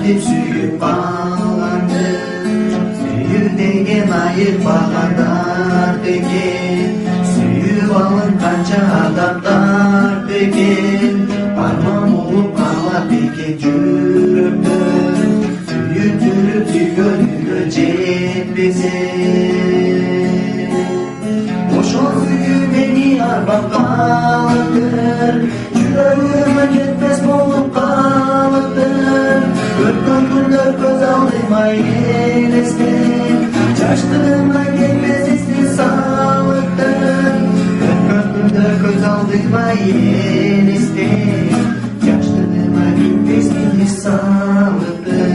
dep suyup algandı. Suyup деген ayırmaganlar beken, suyup alın kança adamlar beken, armан болуп калат бекен жүрөктө, сүйүндүрүп сүйгөнүгө жетпесе. Ошол сүйүү мени арбап калыптыр, жүрөгүмө жетпес болуп калыптыр. Өткөн күндөр көз алдыма элестеп, жаштыгымдан кетпес эсти салыптыр. Өткөн күндөр көз алдыма элестеп, жаштыгыма кетпес эсти салыптыр.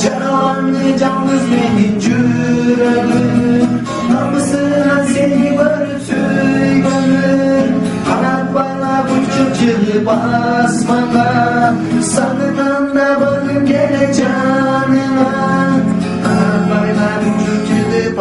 Жараланды жалгыз менин жүрөгүм, намысынан сени көрүп сүйгөнүм. Канат байлап учуп чыгып асманга, сагынганда баргым келет жаныңа. Канат байлап учуп чыгып